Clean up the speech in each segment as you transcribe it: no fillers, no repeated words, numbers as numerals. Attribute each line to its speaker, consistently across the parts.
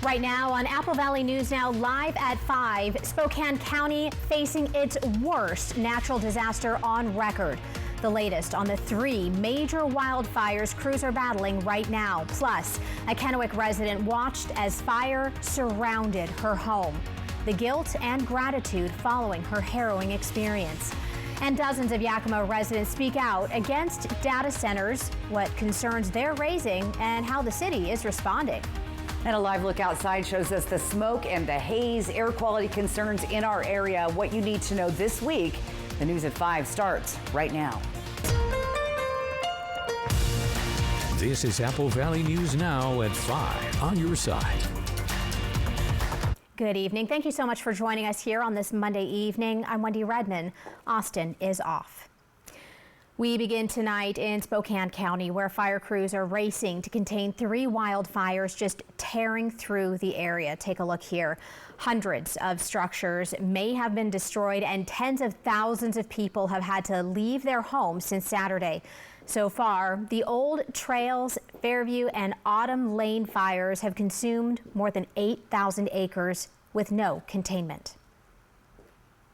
Speaker 1: Right now on Apple Valley News Now, live at 5, Spokane County facing its worst natural disaster on record. The latest on the 3 major wildfires crews are battling right now. Plus, a Kennewick resident watched as fire surrounded her home. The guilt and gratitude following her harrowing experience. And dozens of Yakima residents speak out against data centers, what concerns they're raising, and how the city is responding.
Speaker 2: And a live look outside shows us the smoke and the haze, air quality concerns in our area. What you need to know this week. The news at 5 starts right now.
Speaker 3: This is Apple Valley News Now at 5 on your side.
Speaker 1: Good evening. Thank you so much for joining us here on this Monday evening. I'm Wendy Redman. Austin is off. We begin tonight in Spokane County, where fire crews are racing to contain 3 wildfires just tearing through the area. Take a look here. Hundreds of structures may have been destroyed, and tens of thousands of people have had to leave their homes since Saturday. So far, the Old Trails, Fairview, and Autumn Lane fires have consumed more than 8,000 acres with no containment.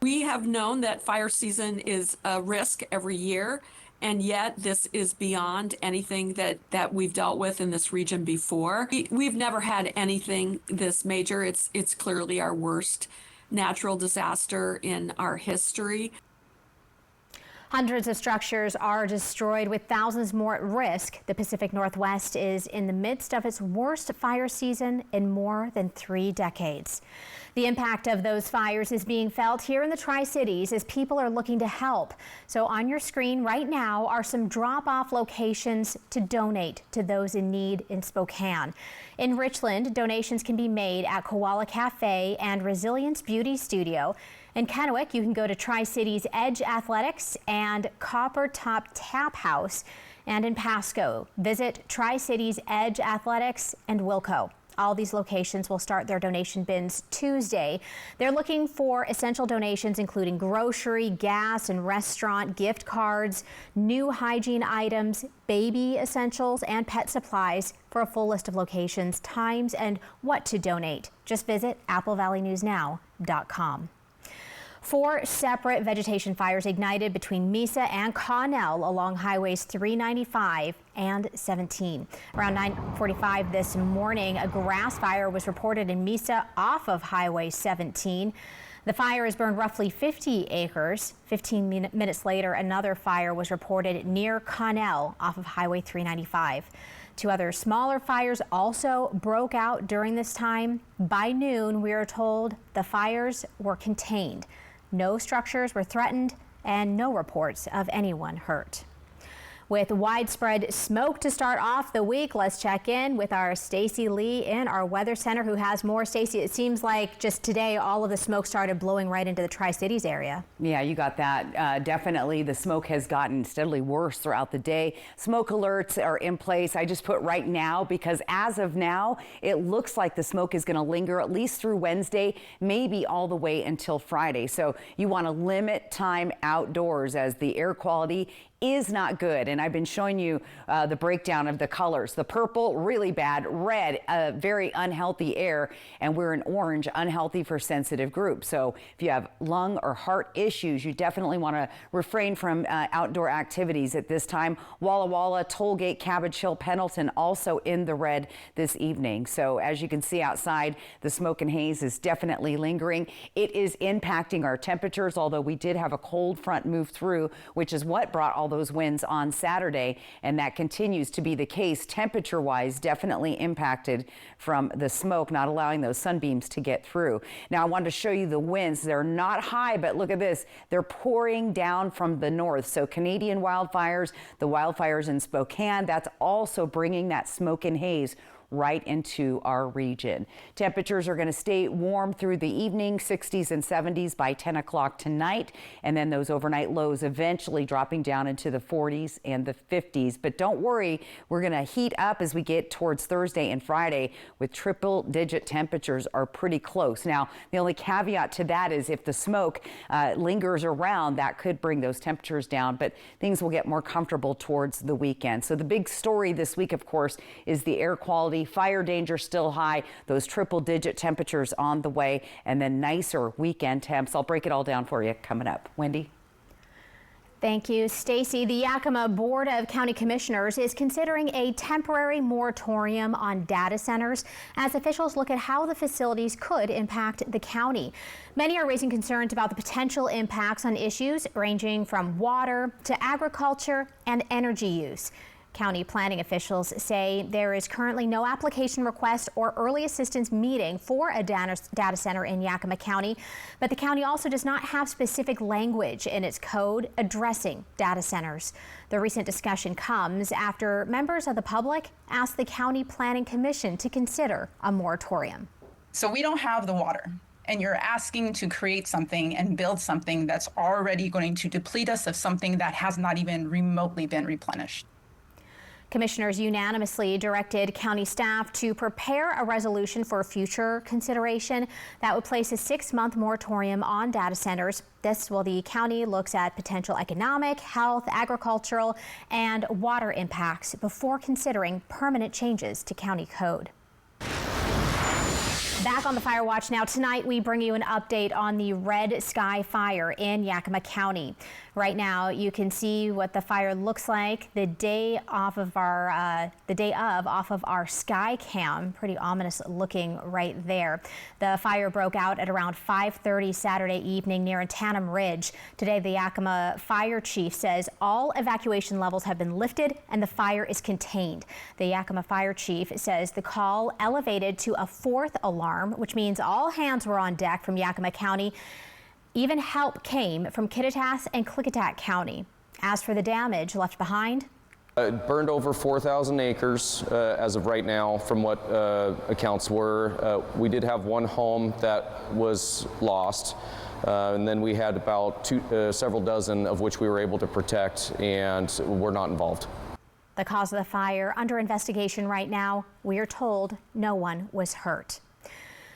Speaker 4: We have known that fire season is a risk every year, and yet this is beyond anything that we've dealt with in this region before. We've never had anything this major. It's clearly our worst natural disaster in our history.
Speaker 1: Hundreds of structures are destroyed, with thousands more at risk. The Pacific Northwest is in the midst of its worst fire season in more than 3 decades. The impact of those fires is being felt here in the Tri-Cities as people are looking to help. So on your screen right now are some drop-off locations to donate to those in need in Spokane. In Richland, donations can be made at Koala Cafe and Resilience Beauty Studio. In Kennewick, you can go to Tri-Cities Edge Athletics and Copper Top Tap House. And in Pasco, visit Tri-Cities Edge Athletics and Wilco. All these locations will start their donation bins Tuesday. They're looking for essential donations, including grocery, gas, and restaurant gift cards, new hygiene items, baby essentials, and pet supplies. For a full list of locations, times, and what to donate, just visit applevalleynewsnow.com. 4 separate vegetation fires ignited between Mesa and Connell along highways 395 and 17. Around 9:45 this morning, a grass fire was reported in Mesa off of Highway 17. The fire has burned roughly 50 acres. 15 minutes later, another fire was reported near Connell off of Highway 395. 2 other smaller fires also broke out during this time. By noon, we are told the fires were contained. No structures were threatened and no reports of anyone hurt. With widespread smoke to start off the week, let's check in with our Stacy Lee in our weather center, who has more. Stacy, it seems like just today all of the smoke started blowing right into the Tri-Cities area.
Speaker 2: Yeah, you got that. Definitely the smoke has gotten steadily worse throughout the day. Smoke alerts are in place. I just put right now because as of now, it looks like the smoke is going to linger at least through Wednesday, maybe all the way until Friday. So you want to limit time outdoors as the air quality is not good. And I've been showing you the breakdown of the colors. The purple, really bad. Red, very unhealthy air. And we're in orange, unhealthy for sensitive groups. So if you have lung or heart issues, you definitely want to refrain from outdoor activities at this time. Walla Walla, Tollgate, Cabbage Hill, Pendleton also in the red this evening. So as you can see outside, the smoke and haze is definitely lingering. It is impacting our temperatures, although we did have a cold front move through, which is what brought all those winds on Saturday, and that continues to be the case temperature-wise, definitely impacted from the smoke, not allowing those sunbeams to get through. Now I wanted to show you the winds. They're not high, but look at this. They're pouring down from the north. So Canadian wildfires, the wildfires in Spokane, that's also bringing that smoke and haze right into our region. Temperatures are going to stay warm through the evening, 60s and 70s by 10 o'clock tonight, and then those overnight lows eventually dropping down into the 40s and the 50s. But don't worry, we're going to heat up as we get towards Thursday and Friday with triple-digit temperatures are pretty close. Now, the only caveat to that is if the smoke lingers around, that could bring those temperatures down, but things will get more comfortable towards the weekend. So the big story this week, of course, is the air quality cloudy, fire danger still high, those triple-digit temperatures on the way, and then nicer weekend temps. I'll break it all down for you coming up. Wendy?
Speaker 1: Thank you, Stacy. The Yakima Board of County Commissioners is considering a temporary moratorium on data centers as officials look at how the facilities could impact the county. Many are raising concerns about the potential impacts on issues ranging from water to agriculture and energy use. County planning officials say there is currently no application request or early assistance meeting for a data center in Yakima County, but the county also does not have specific language in its code addressing data centers. The recent discussion comes after members of the public asked the County Planning Commission to consider a moratorium.
Speaker 5: So we don't have the water, and you're asking to create something and build something that's already going to deplete us of something that has not even remotely been replenished.
Speaker 1: Commissioners unanimously directed county staff to prepare a resolution for future consideration that would place a 6-month moratorium on data centers. This while the county looks at potential economic, health, agricultural, and water impacts before considering permanent changes to county code. Back on the Fire Watch now. Tonight, we bring you an update on the Red Sky Fire in Yakima County. Right now, you can see what the fire looks like the day of off of our sky cam. Pretty ominous looking right there. The fire broke out at around 5:30 Saturday evening near Tanum Ridge. Today, the Yakima Fire Chief says all evacuation levels have been lifted and the fire is contained. The Yakima Fire Chief says the call elevated to a 4th alarm, which means all hands were on deck from Yakima County. Even help came from Kittitas and Klickitat County. As for the damage left behind,
Speaker 6: it burned over 4,000 acres as of right now from what accounts were. We did have one home that was lost, and then we had about several dozen of which we were able to protect and were not involved.
Speaker 1: The cause of the fire under investigation right now. We are told no one was hurt.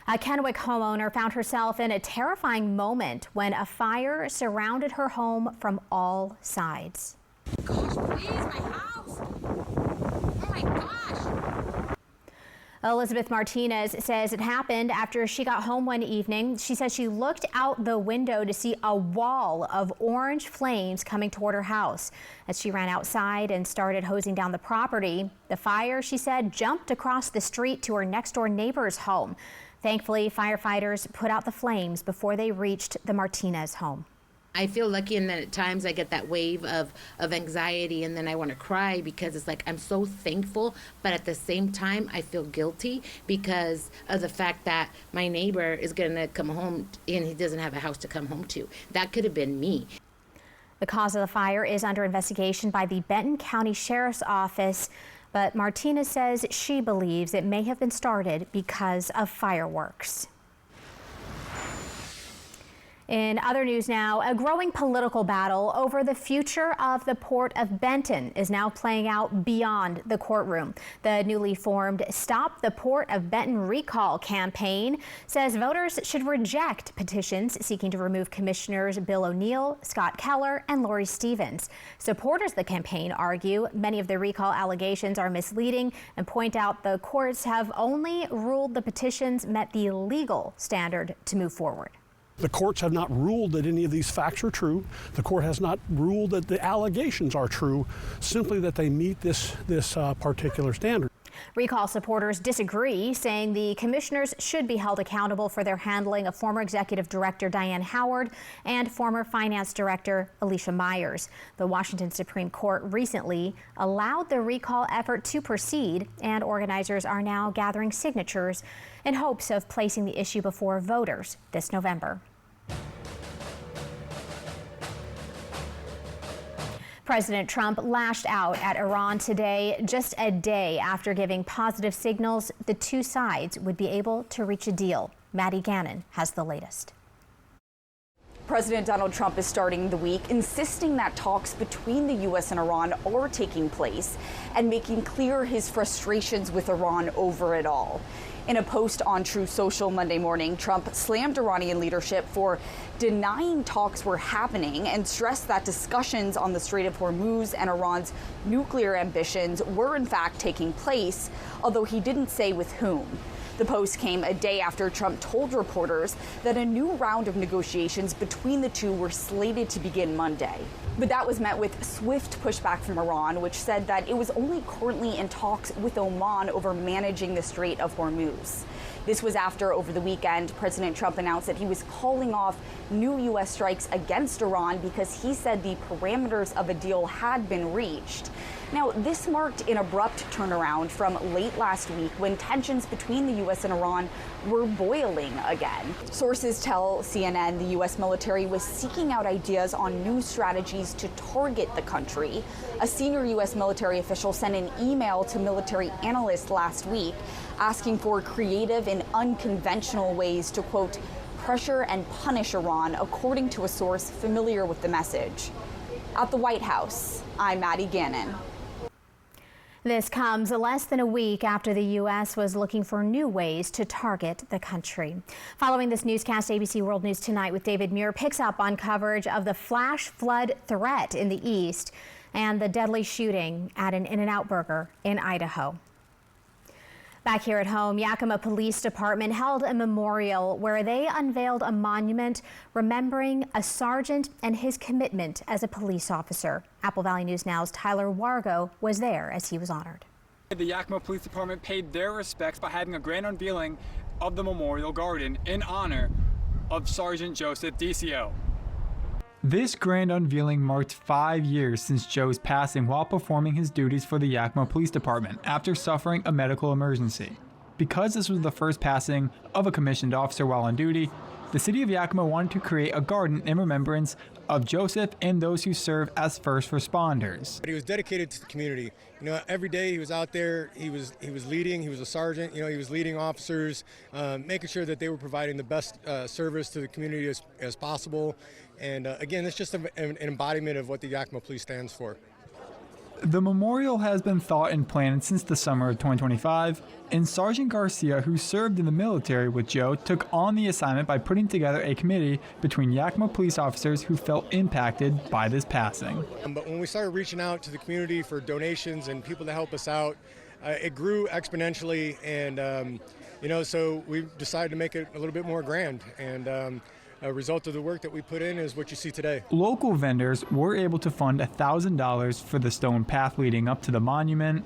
Speaker 1: A Kennewick homeowner found herself in a terrifying moment when a fire surrounded her home from all sides.
Speaker 7: Gosh, please, my house. Oh my gosh.
Speaker 1: Elizabeth Martinez says it happened after she got home one evening. She says she looked out the window to see a wall of orange flames coming toward her house. As she ran outside and started hosing down the property, the fire, she said, jumped across the street to her next door neighbor's home. Thankfully, firefighters put out the flames before they reached the Martinez home.
Speaker 7: I feel lucky, and then at times I get that wave of anxiety, and then I want to cry because it's like I'm so thankful, but at the same time I feel guilty because of the fact that my neighbor is going to come home and he doesn't have a house to come home to. That could have been me.
Speaker 1: The cause of the fire is under investigation by the Benton County Sheriff's Office, but Martinez says she believes it may have been started because of fireworks. In other news now, a growing political battle over the future of the Port of Benton is now playing out beyond the courtroom. The newly formed Stop the Port of Benton Recall campaign says voters should reject petitions seeking to remove Commissioners Bill O'Neill, Scott Keller, and Lori Stevens. Supporters of the campaign argue many of the recall allegations are misleading and point out the courts have only ruled the petitions met the legal standard to move forward.
Speaker 8: The courts have not ruled that any of these facts are true. The court has not ruled that the allegations are true, simply that they meet this particular standard.
Speaker 1: Recall supporters disagree, saying the commissioners should be held accountable for their handling of former executive director Diane Howard and former finance director Alicia Myers. The Washington Supreme Court recently allowed the recall effort to proceed, and organizers are now gathering signatures in hopes of placing the issue before voters this November. President Trump lashed out at Iran today, just a day after giving positive signals the two sides would be able to reach a deal. Maddie Gannon has the latest.
Speaker 9: President Donald Trump is starting the week insisting that talks between the U.S. and Iran are taking place and making clear his frustrations with Iran over it all. In a post on True Social Monday morning, Trump slammed Iranian leadership for denying talks were happening and stressed that discussions on the Strait of Hormuz and Iran's nuclear ambitions were in fact taking place, although he didn't say with whom. The post came a day after Trump told reporters that a new round of negotiations between the two were slated to begin Monday. But that was met with swift pushback from Iran, which said that it was only currently in talks with Oman over managing the Strait of Hormuz. This was after, over the weekend, President Trump announced that he was calling off new U.S. strikes against Iran because he said the parameters of a deal had been reached. Now, this marked an abrupt turnaround from late last week when tensions between the U.S. and Iran were boiling again. Sources tell CNN the U.S. military was seeking out ideas on new strategies to target the country. A senior U.S. military official sent an email to military analysts last week asking for creative and unconventional ways to, quote, pressure and punish Iran, according to a source familiar with the message. At the White House, I'm Maddie Gannon.
Speaker 1: This comes less than a week after the U.S. was looking for new ways to target the country. Following this newscast, ABC World News Tonight with David Muir picks up on coverage of the flash flood threat in the east and the deadly shooting at an In-N-Out Burger in Idaho. Back here at home, Yakima Police Department held a memorial where they unveiled a monument remembering a sergeant and his commitment as a police officer. Apple Valley News Now's Tyler Wargo was there as he was honored.
Speaker 10: The Yakima Police Department paid their respects by having a grand unveiling of the memorial garden in honor of Sergeant Joseph DiCio. This grand unveiling marked 5 years since Joe's passing while performing his duties for the Yakima Police Department after suffering a medical emergency. Because this was the first passing of a commissioned officer while on duty, the city of Yakima wanted to create a garden in remembrance of Joseph and those who serve as first responders.
Speaker 11: He was dedicated to the community. You know, every day he was out there, he was leading, he was a sergeant, you know, he was leading officers, making sure that they were providing the best service to the community as possible. And again, it's just an embodiment of what the Yakima Police stands for.
Speaker 10: The memorial has been thought and planned since the summer of 2025, and Sergeant Garcia, who served in the military with Joe, took on the assignment by putting together a committee between Yakima police officers who felt impacted by this passing.
Speaker 11: But when we started reaching out to the community for donations and people to help us out, it grew exponentially, and you know, so we decided to make it a little bit more grand. And a result of the work that we put in is what you see today.
Speaker 10: Local vendors were able to fund $1,000 for the stone path leading up to the monument,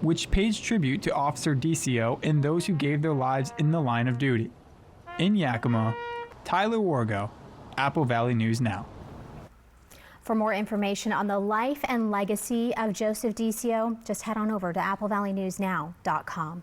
Speaker 10: which pays tribute to Officer DiCio and those who gave their lives in the line of duty. In Yakima, Tyler Wargo, Apple Valley News Now.
Speaker 1: For more information on the life and legacy of Joseph DiCio, just head on over to applevalleynewsnow.com.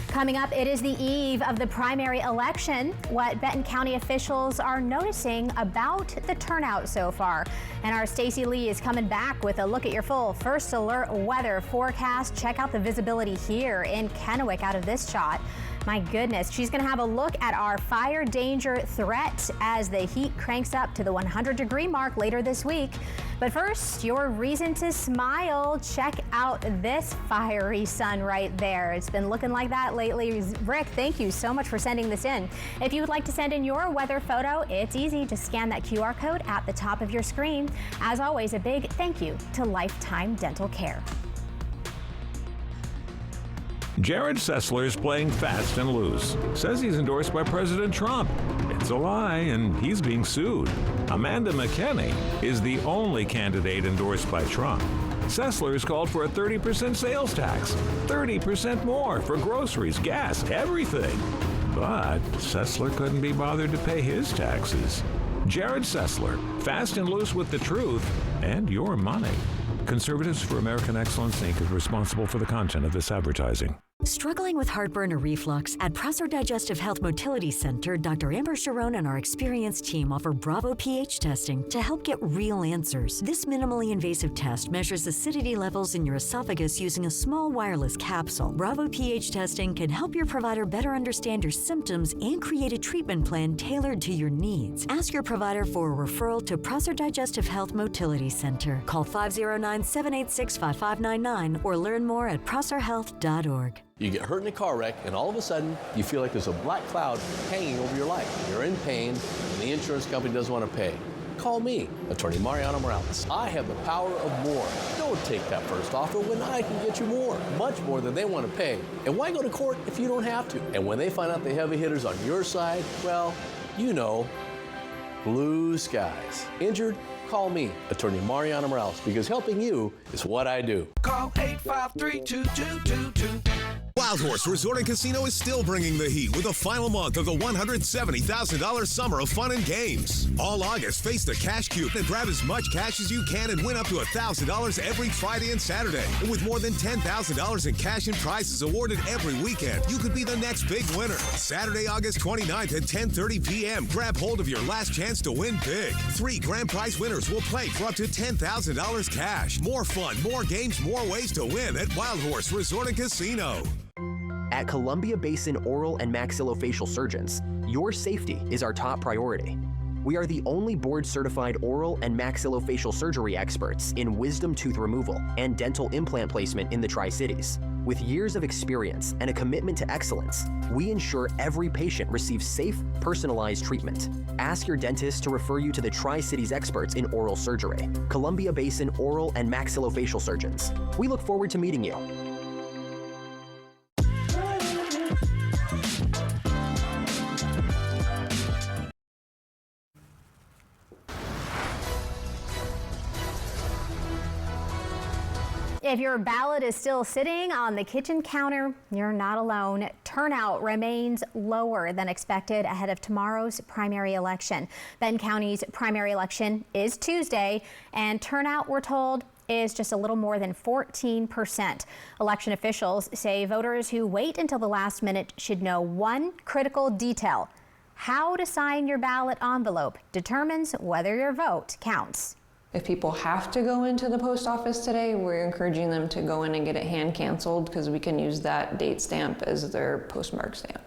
Speaker 1: Coming up, it is the eve of the primary election. What Benton County officials are noticing about the turnout so far. And our Stacy Lee is coming back with a look at your full first alert weather forecast. Check out the visibility here in Kennewick out of this shot. My goodness, she's going to have a look at our fire danger threat as the heat cranks up to the 100-degree mark later this week. But first, your reason to smile. Check out this fiery sun right there. It's been looking like that lately. Rick, thank you so much for sending this in. If you would like to send in your weather photo, it's easy. Just scan that QR code at the top of your screen. As always, a big thank you to Lifetime Dental Care.
Speaker 3: Jared Sessler is playing fast and loose. Says he's endorsed by President Trump. It's a lie, and he's being sued. Amanda McKenney is the only candidate endorsed by Trump. Sessler has called for a 30% sales tax, 30% more for groceries, gas, everything. But Sessler couldn't be bothered to pay his taxes. Jared Sessler, fast and loose with the truth and your money. Conservatives for American Excellence Inc. is responsible for the content of this advertising.
Speaker 12: Struggling with heartburn or reflux? At Prosser Digestive Health Motility Center, Dr. Amber Sharon and our experienced team offer Bravo pH testing to help get real answers. This minimally invasive test measures acidity levels in your esophagus using a small wireless capsule. Bravo pH testing can help your provider better understand your symptoms and create a treatment plan tailored to your needs. Ask your provider for a referral to Prosser Digestive Health Motility Center. Call 509-786-5599 or learn more at prosserhealth.org.
Speaker 13: You get hurt in a car wreck, and all of a sudden, you feel like there's a black cloud hanging over your life. You're in pain, and the insurance company doesn't want to pay. Call me, Attorney Mariano Morales. I have the power of more. Don't take that first offer when I can get you more, much more than they want to pay. And why go to court if you don't have to? And when they find out the heavy hitters on your side, well, you know, blue skies. Injured? Call me, Attorney Mariano Morales, because helping you is what I do.
Speaker 14: Call 853-2222.
Speaker 15: Wild Horse Resort and Casino is still bringing the heat with the final month of the $170,000 Summer of Fun and Games. All August, face the cash cube and grab as much cash as you can and win up to $1,000 every Friday and Saturday. And with more than $10,000 in cash and prizes awarded every weekend, you could be the next big winner. Saturday, August 29th at 10:30 p.m. Grab hold of your last chance to win big. 3 grand prize winners will play for up to $10,000 cash. More fun, more games, more ways to win at Wild Horse Resort and Casino.
Speaker 16: At Columbia Basin Oral and Maxillofacial Surgeons, your safety is our top priority. We are the only board-certified oral and maxillofacial surgery experts in wisdom tooth removal and dental implant placement in the Tri-Cities. With years of experience and a commitment to excellence, we ensure every patient receives safe, personalized treatment. Ask your dentist to refer you to the Tri-Cities experts in oral surgery, Columbia Basin Oral and Maxillofacial Surgeons. We look forward to meeting you.
Speaker 1: If your ballot is still sitting on the kitchen counter, you're not alone. Turnout remains lower than expected ahead of tomorrow's primary election. Benton County's primary election is Tuesday, and turnout, we're told, is just a little more than 14%. Election officials say voters who wait until the last minute should know one critical detail: how to sign your ballot envelope determines whether your vote counts.
Speaker 17: If people have to go into the post office today, we're encouraging them to go in and get it hand canceled because we can use that date stamp as their postmark stamp.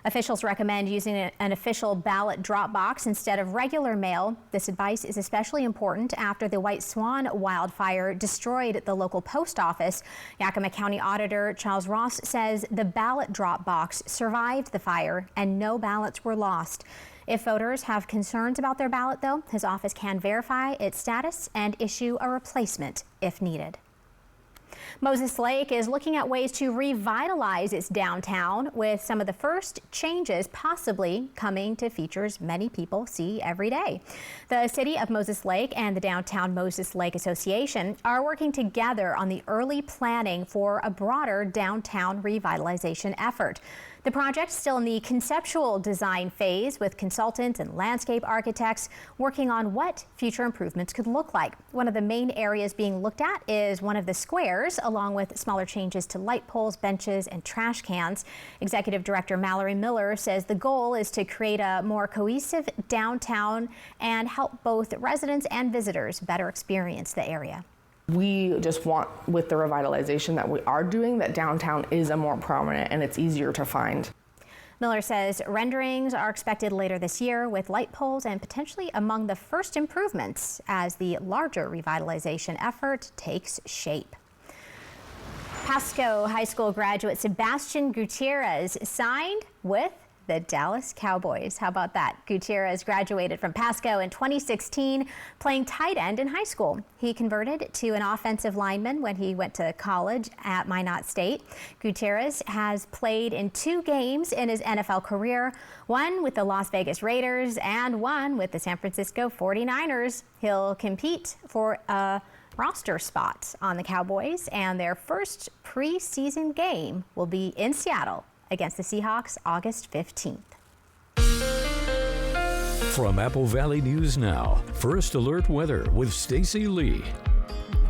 Speaker 1: Officials recommend using an official ballot drop box instead of regular mail. This advice is especially important after the White Swan wildfire destroyed the local post office. Yakima County Auditor Charles Ross says the ballot drop box survived the fire and no ballots were lost. If voters have concerns about their ballot, though, his office can verify its status and issue a replacement if needed. Moses Lake is looking at ways to revitalize its downtown, with some of the first changes possibly coming to features many people see every day. The city of Moses Lake and the Downtown Moses Lake Association are working together on the early planning for a broader downtown revitalization effort. The project's still in the conceptual design phase, with consultants and landscape architects working on what future improvements could look like. One of the main areas being looked at is one of the squares, along with smaller changes to light poles, benches, and trash cans. Executive Director Mallory Miller says the goal is to create a more cohesive downtown and help both residents and visitors better experience the area.
Speaker 18: We just want, with the revitalization that we are doing, that downtown is a more prominent and it's easier to find.
Speaker 1: Miller says renderings are expected later this year, with light poles and potentially among the first improvements as the larger revitalization effort takes shape. Pasco High School graduate Sebastian Gutierrez signed with the Dallas Cowboys. How about that? Gutierrez graduated from Pasco in 2016, playing tight end in high school. He converted to an offensive lineman when he went to college at Minot State. Gutierrez has played in 2 games in his NFL career, one with the Las Vegas Raiders and one with the San Francisco 49ers. He'll compete for a roster spot on the Cowboys, and their first preseason game will be in Seattle against the Seahawks August 15th.
Speaker 19: From Apple Valley News Now, First Alert Weather with Stacy Lee.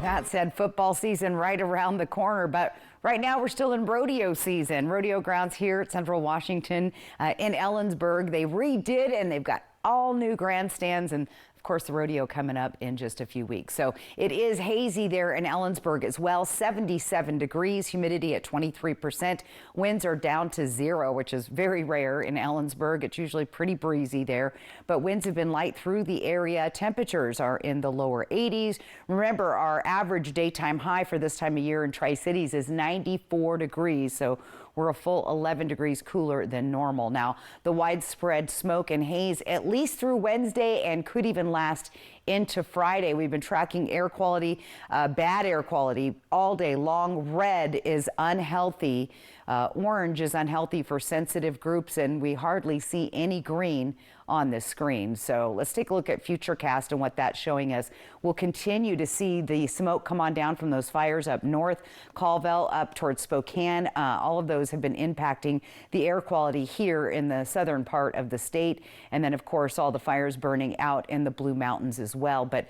Speaker 2: That said, football season right around the corner, but right now we're still in rodeo season. Rodeo grounds here at Central Washington in Ellensburg. They redid and they've got all new grandstands, and of course, the rodeo coming up in just a few weeks. So it is hazy there in Ellensburg as well. 77 degrees, humidity at 23%. Winds are down to 0, which is very rare in Ellensburg. It's usually pretty breezy there, but winds have been light through the area. Temperatures are in the lower 80s. Remember, our average daytime high for this time of year in Tri-Cities is 94 degrees. So we're a full 11 degrees cooler than normal. Now, the widespread smoke and haze at least through Wednesday and could even last into Friday. We've been tracking air quality, bad air quality all day long. Red is unhealthy. Orange is unhealthy for sensitive groups, and we hardly see any green on this screen. So let's take a look at Futurecast and what that's showing us. We'll continue to see the smoke come on down from those fires up north, Colville up towards Spokane. All of those have been impacting the air quality here in the southern part of the state. And then, of course, all the fires burning out in the Blue Mountains as well. But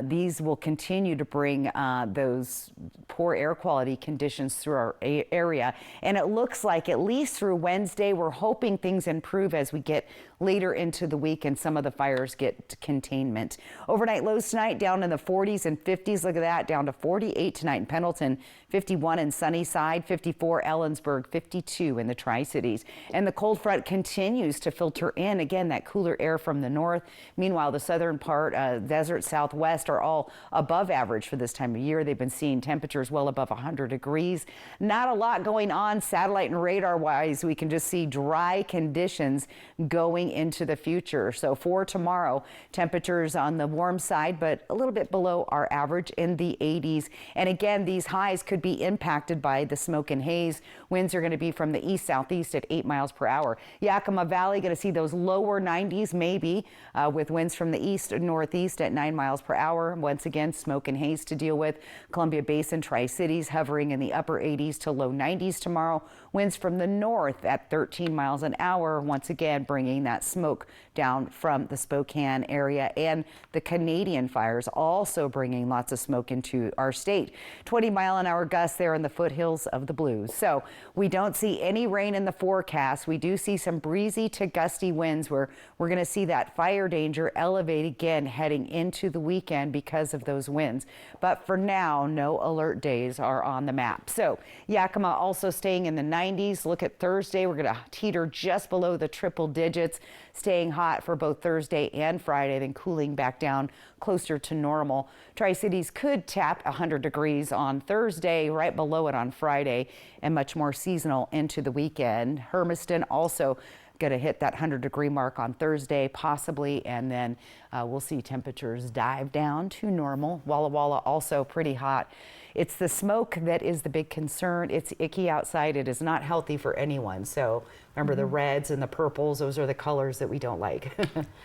Speaker 2: these will continue to bring those poor air quality conditions through our area. And it looks like at least through Wednesday, we're hoping things improve as we get later into the week and some of the fires get to containment. Overnight lows tonight down in the 40s and 50s. Look at that, down to 48 tonight in Pendleton, 51 in Sunnyside, 54 Ellensburg, 52 in the Tri-Cities. And the cold front continues to filter in. Again, that cooler air from the north. Meanwhile, the southern part, desert southwest are all above average for this time of year. They've been seeing temperatures well above 100 degrees. Not a lot going on satellite and radar wise. We can just see dry conditions going into the future. So for tomorrow, temperatures on the warm side, but a little bit below our average in the 80s. And again, these highs could be impacted by the smoke and haze. Winds are going to be from the east-southeast at 8 miles per hour. Yakima Valley going to see those lower 90s maybe with winds from the east and northeast at 9 miles per hour. Once again, smoke and haze to deal with. Columbia Basin, Tri-Cities hovering in the upper 80s to low 90s tomorrow. Winds from the north at 13 miles an hour. Once again, bringing that smoke down from the Spokane area, and the Canadian fires also bringing lots of smoke into our state. 20-mile-an-hour gusts there in the foothills of the Blues. So we don't see any rain in the forecast. We do see some breezy to gusty winds where we're going to see that fire danger elevate again heading into the weekend because of those winds. But for now, no alert days are on the map. So Yakima also staying in the 90s. Look at Thursday. We're going to teeter just below the triple digits, staying hot for both Thursday and Friday, then cooling back down closer to normal. Tri-Cities could tap 100 degrees on Thursday, right below it on Friday, and much more seasonal into the weekend. Hermiston also going to hit that 100-degree mark on Thursday, possibly, and then we'll see temperatures dive down to normal. Walla Walla also pretty hot. It's the smoke that is the big concern. It's icky outside. It is not healthy for anyone. So remember the reds and the purples, those are the colors that we don't like.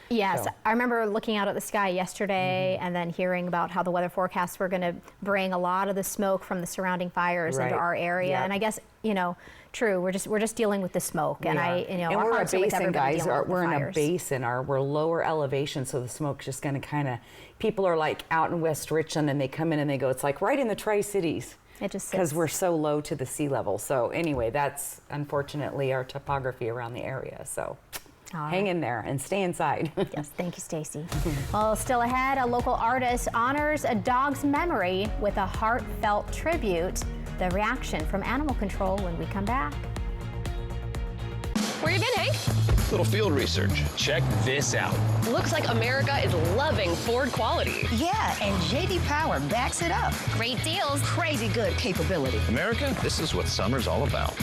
Speaker 1: Yes,
Speaker 2: So.
Speaker 1: I remember looking out at the sky yesterday and then hearing about how the weather forecasts were going to bring a lot of the smoke from the surrounding fires into our area.
Speaker 2: Yep.
Speaker 1: And I guess, you know, true, we're just dealing with the smoke. And
Speaker 2: and
Speaker 1: our
Speaker 2: we're a
Speaker 1: hearts are with
Speaker 2: basin,
Speaker 1: everybody
Speaker 2: guys.
Speaker 1: dealing with the
Speaker 2: We're in a
Speaker 1: fires.
Speaker 2: basin. We're lower elevation, so the smoke's just going to kind of, people are like out in West Richland and they come in and they go, it's like right in the Tri-Cities.
Speaker 1: It just
Speaker 2: because
Speaker 1: sits.
Speaker 2: we're so low to the sea level. So anyway, that's unfortunately our topography around the area. So hang in there and stay inside.
Speaker 1: Yes, thank you, Stacy. Well, still ahead, a local artist honors a dog's memory with a heartfelt tribute. The reaction from animal control when we come back.
Speaker 14: Where you been, Hank?
Speaker 20: Little field research. Check this out.
Speaker 14: Looks like America is loving Ford quality.
Speaker 21: Yeah, and J.D. Power backs it up.
Speaker 14: Great deals.
Speaker 21: Crazy good capability.
Speaker 20: America, this is what summer's all about.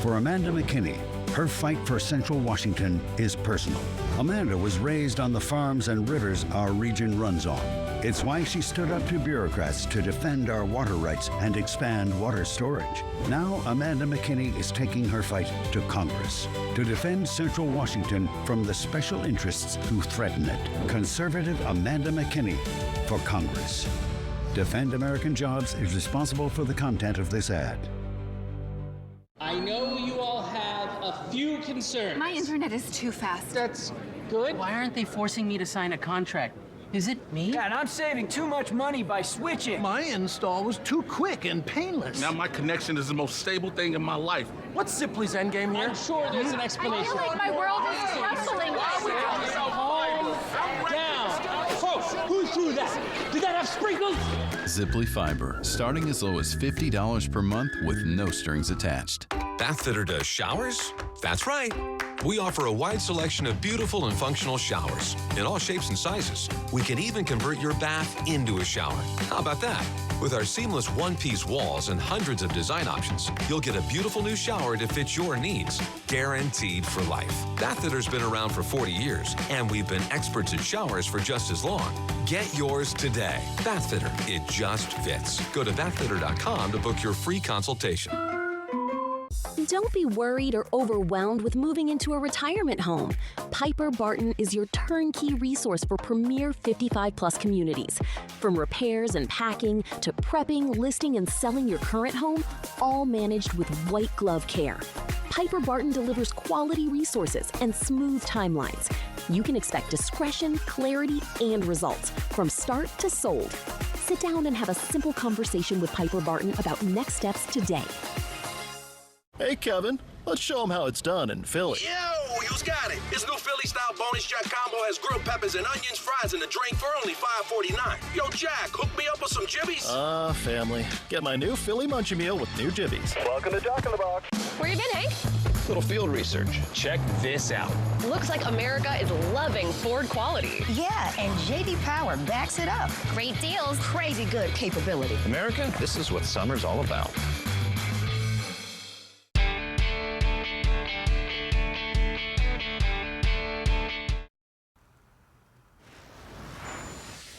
Speaker 22: For Amanda McKinney, her fight for Central Washington is personal. Amanda was raised on the farms and rivers our region runs on. It's why she stood up to bureaucrats to defend our water rights and expand water storage. Now, Amanda McKinney is taking her fight to Congress to defend Central Washington from the special interests who threaten it. Conservative Amanda McKinney for Congress. Defend American Jobs is responsible for the content of this ad.
Speaker 23: I know you all have a few concerns.
Speaker 24: My internet is too fast.
Speaker 23: That's good. Why aren't they forcing me to sign a contract?
Speaker 4: Is it me?
Speaker 5: Yeah, and I'm saving too much money by switching.
Speaker 4: My install was too quick and painless.
Speaker 6: Now my connection is the most stable thing in my life.
Speaker 5: What's Zipley's endgame here?
Speaker 4: I'm sure there's an explanation.
Speaker 14: I feel like my world is crumbling.
Speaker 5: Calm down. Folks, who threw that? Did that have sprinkles?
Speaker 24: Zipley Fiber, starting as low as $50 per month with no strings attached.
Speaker 25: Bathfitter does showers? That's right. We offer a wide selection of beautiful and functional showers in all shapes and sizes. We can even convert your bath into a shower. How about that? With our seamless one-piece walls and hundreds of design options, you'll get a beautiful new shower to fit your needs, guaranteed for life. Bathfitter's been around for 40 years, and we've been experts at showers for just as long. Get yours today. Bathfitter, it just fits. Go to bathfitter.com to book your free consultation.
Speaker 26: Don't be worried or overwhelmed with moving into a retirement home. Piper Barton is your turnkey resource for premier 55-plus communities. From repairs and packing to prepping, listing, and selling your current home, all managed with white glove care. Piper Barton delivers quality resources and smooth timelines. You can expect discretion, clarity, and results from start to sold. Sit down and have a simple conversation with Piper Barton about next steps today.
Speaker 27: Hey, Kevin, let's show them how it's done in Philly.
Speaker 28: Yo, you's got it. This new Philly-style bonus Jack combo has grilled peppers and onions, fries, and a drink for only $5.49. Yo, Jack, hook me up with some jibbies.
Speaker 27: Family. Get my new Philly Munchie Meal with new jibbies.
Speaker 28: Welcome to Jack in the Box.
Speaker 14: Where you been, Hank?
Speaker 20: Little field research. Check this out.
Speaker 14: Looks like America is loving Ford quality.
Speaker 21: Yeah, and J.D. Power backs it up.
Speaker 14: Great deals.
Speaker 21: Crazy good capability.
Speaker 20: America, this is what summer's all about.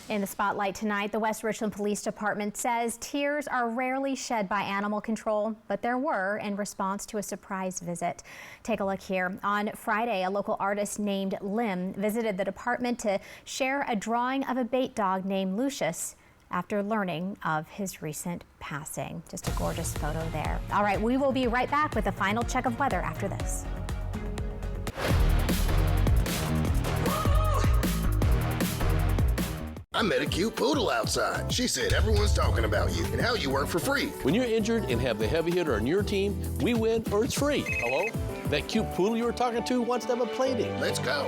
Speaker 1: In the spotlight tonight, the West Richland Police Department says tears are rarely shed by animal control, but there were in response to a surprise visit. Take a look here. On Friday, a local artist named Lim visited the department to share a drawing of a bait dog named Lucius after learning of his recent passing. Just a gorgeous photo there. All right, we will be right back with a final check of weather after this.
Speaker 29: I met a cute poodle outside. She said everyone's talking about you and how you work for free.
Speaker 13: When you're injured and have the heavy hitter on your team, we win or it's free. Hello? That cute poodle you were talking to wants to have a play date.
Speaker 29: Let's go.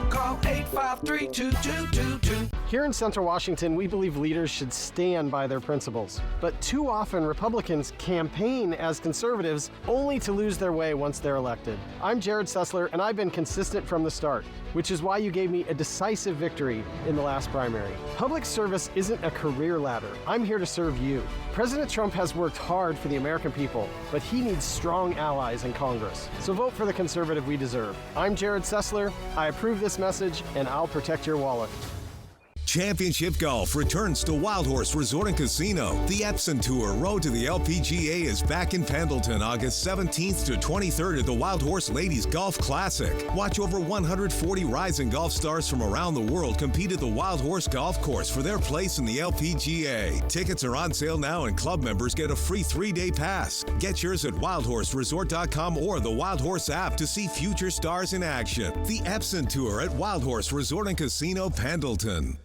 Speaker 5: Call 853-2222.
Speaker 30: Here in Central Washington, we believe leaders should stand by their principles. But too often, Republicans campaign as conservatives only to lose their way once they're elected. I'm Jared Sessler, and I've been consistent from the start, which is why you gave me a decisive victory in the last primary. Public service isn't a career ladder. I'm here to serve you. President Trump has worked hard for the American people, but he needs strong allies in Congress. So vote for the conservative we deserve. I'm Jared Sessler. I approve this message, and I'll protect your wallet.
Speaker 15: Championship Golf returns to Wild Horse Resort and Casino. The Epson Tour Road to the LPGA is back in Pendleton August 17th to 23rd at the Wild Horse Ladies Golf Classic. Watch over 140 rising golf stars from around the world compete at the Wild Horse Golf Course for their place in the LPGA. Tickets are on sale now and club members get a free 3-day pass. Get yours at wildhorseresort.com or the Wild Horse app to see future stars in action. The Epson Tour at Wild Horse Resort and Casino, Pendleton.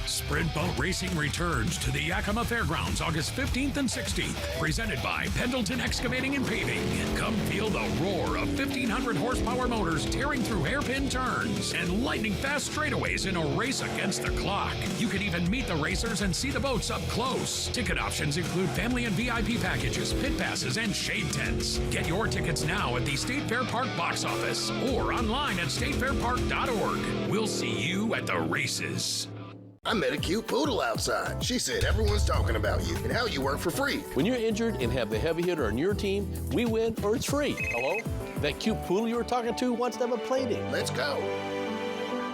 Speaker 31: Sprint Boat Racing returns to the Yakima Fairgrounds August 15th and 16th. Presented by Pendleton Excavating and Paving. Come feel the roar of 1,500 horsepower motors tearing through hairpin turns and lightning fast straightaways in a race against the clock. You can even meet the racers and see the boats up close. Ticket options include family and VIP packages, pit passes, and shade tents. Get your tickets now at the State Fair Park box office or online at statefairpark.org. We'll see you at the races.
Speaker 29: I met a cute poodle outside. She said everyone's talking about you and how you work for free.
Speaker 13: When you're injured and have the heavy hitter on your team, we win or it's free. Hello? That cute poodle you were talking to wants to have a play date.
Speaker 29: Let's go.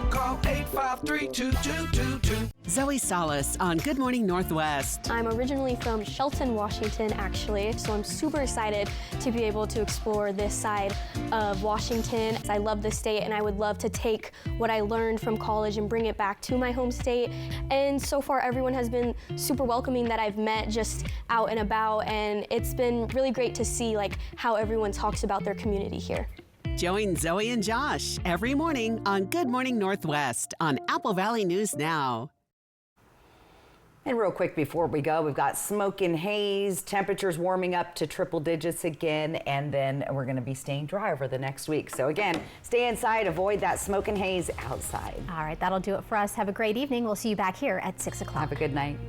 Speaker 3: Call 853-2222.
Speaker 7: Zoe Salas on Good Morning Northwest.
Speaker 8: I'm originally from Shelton, Washington, actually, so I'm super excited to be able to explore this side of Washington. I love the state, and I would love to take what I learned from college and bring it back to my home state. And so far, everyone has been super welcoming that I've met just out and about, and it's been really great to see like how everyone talks about their community here.
Speaker 7: Join Zoe and Josh every morning on Good Morning Northwest on Apple Valley News Now.
Speaker 2: And real quick before we go, we've got smoke and haze, temperatures warming up to triple digits again, and then we're going to be staying dry over the next week. So again, stay inside, avoid that smoke and haze outside.
Speaker 1: All right, that'll do it for us. Have a great evening. We'll see you back here at 6 o'clock.
Speaker 2: Have a good night.